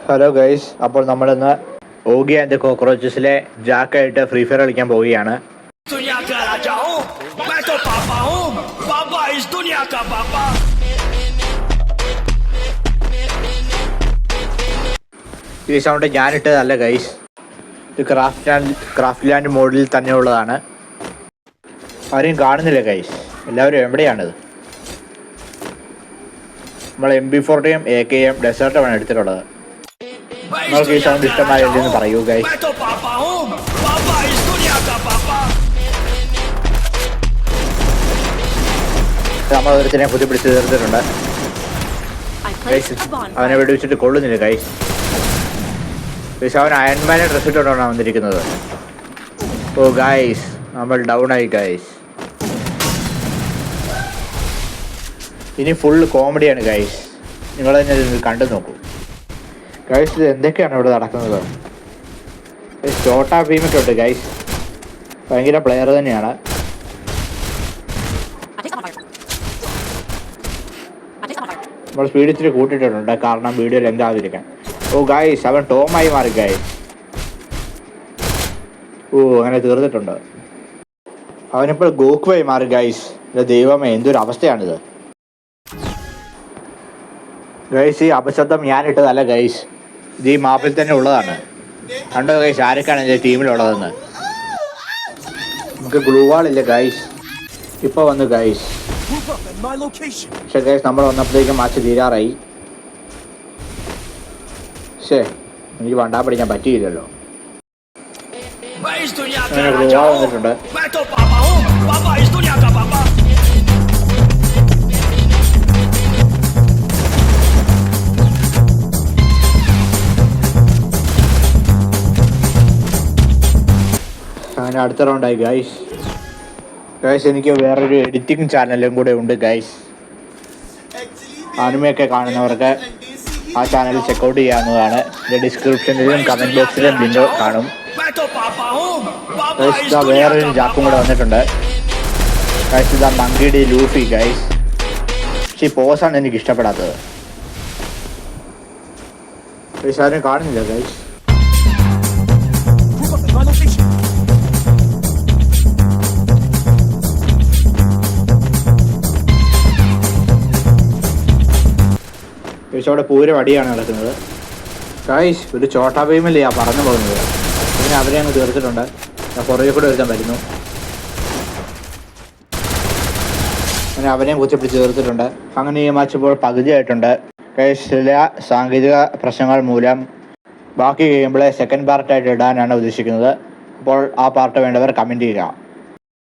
Hello guys, അപ്പോൾ നമ്മളിന്ന് Oggy and കോക്രോച്ചസിലെ ജാക്കായിട്ട് free fire കളിക്കാൻ പോവുകയാണ്. ഈ സൗണ്ട് ഞാനിട്ടതല്ല ഗൈസ്, ഇത് ക്രാഫ്റ്റ് ലാൻഡ് മോഡിൽ തന്നെ ഉള്ളതാണ്. ആരെയും കാണുന്നില്ല ഗൈസ്, എല്ലാവരും എവിടെയാണിത്? നമ്മൾ MP40 AK ഡെസേർട്ടുമാണ് എടുത്തിട്ടുള്ളത്. നിങ്ങൾക്ക് ഈ സൗണ്ട് ഇഷ്ടമായില്ലെന്ന് പറയൂ ഗൈസ്. നമ്മൾ ഒരുത്തിനെ കുത്തിപ്പിടിച്ച് തീർത്തിട്ടുണ്ട്. അവനെ വെടിവെച്ചിട്ട് കൊള്ളുന്നില്ല ഗൈസ്. അവൻ അയൺമാനെ ഡ്രസ് ഇട്ടുകൊണ്ടാണ് വന്നിരിക്കുന്നത്. ഓ ഗൈസ്, നമ്മൾ ഡൗൺ ആയി ഗൈസ്. ഇനി ഫുൾ കോമഡിയാണ് ഗൈസ്, നിങ്ങൾ തന്നെ ഇത് കണ്ടു നോക്കൂ ഗൈസ്. ഇത് എന്തൊക്കെയാണ് ഇവിടെ നടക്കുന്നത്? ചോട്ടാ ഭീമൊക്കെ ഉണ്ട് ഗൈസ്, ഭയങ്കര പ്ലെയർ തന്നെയാണ്. നമ്മൾ സ്പീഡ് ഇച്ചിരി കൂട്ടിയിട്ടുണ്ട്, കാരണം വീഡിയോ ലെങ്ത് ആവാതിരിക്കാൻ. ഓ ഗൈസ്, അവൻ ടോമായി മാറി ഗൈസ്. ഓ അങ്ങനെ തീർന്നിട്ടുണ്ട്. അവനിപ്പോൾ ഗോക്കുവായി മാറി ഗൈസ്. ദൈവമേ, എന്തൊരു അവസ്ഥയാണിത് ഗൈസ്. ഈ അപശബ്ദം ഞാനിട്ടതല്ല ഗൈസ്, ഇത് ഈ മാപ്പിൽ തന്നെ ഉള്ളതാണ്. കണ്ടോ ഗൈസ്, ആരൊക്കെയാണ് എൻ്റെ ടീമിലുള്ളതെന്ന്. നമുക്ക് ഗ്ലൂ വാൾ ഇല്ല ഗൈസ്, ഇപ്പോൾ വന്നു ഗൈസ്. പക്ഷേ ഗൈസ്, നമ്മൾ വന്നപ്പോഴത്തേക്കും മാച്ച് തീരാറായി. ശേ, എനിക്ക് വണ്ടാൻ പഠിക്കാൻ പറ്റിയില്ലല്ലോ. ഗ്ലൂ വാൾ വന്നിട്ടുണ്ട്. അങ്ങനെ അടുത്ത റൗണ്ടായി ഗൈസ്. എനിക്ക് വേറൊരു എഡിറ്റിംഗ് ചാനലും കൂടെ ഉണ്ട് ഗൈസ്. ആനിമയൊക്കെ കാണുന്നവർക്ക് ആ ചാനൽ ചെക്കൗട്ട് ചെയ്യാവുന്നതാണ്. എൻ്റെ ഡിസ്ക്രിപ്ഷനിലും കമൻറ്റ് ബോക്സിലും ലിങ്ക് കാണും. വേറൊരു ജാക്കും കൂടെ വന്നിട്ടുണ്ട് ഗൈസ്. ഇതാ മങ്കിടി ലൂഫി ഗൈസ്. പക്ഷേ ഈ പോസാണ് എനിക്ക് ഇഷ്ടപ്പെടാത്തത് ഗൈസ്. ആരും കാണുന്നില്ല ഗൈസ്. അവിടെ പൂരം അടിയാണ് നടക്കുന്നത് ഗൈസ്. ഒരു ചോട്ടാ ഭീമല്ലേ ആ പറഞ്ഞു പോകുന്നത്. പിന്നെ അവരെ അങ്ങ് തീർത്തിട്ടുണ്ട്. പുറകെ കൂടെ ഒരുത്താൻ വരുന്നു. അങ്ങനെ അവനെയും കുത്തിപ്പിടിച്ച് തീർത്തിട്ടുണ്ട്. അങ്ങനെ ഈ മാച്ച് ഇപ്പോൾ പകുതിയായിട്ടുണ്ട് ഗൈസ്. ചില സാങ്കേതിക പ്രശ്നങ്ങൾ മൂലം ബാക്കി ഗെയിമുകളെ സെക്കൻഡ് പാർട്ടായിട്ട് ഇടാനാണ് ഉദ്ദേശിക്കുന്നത്. അപ്പോൾ ആ പാർട്ട് വേണ്ടവർ കമൻറ്റ് ചെയ്യുക.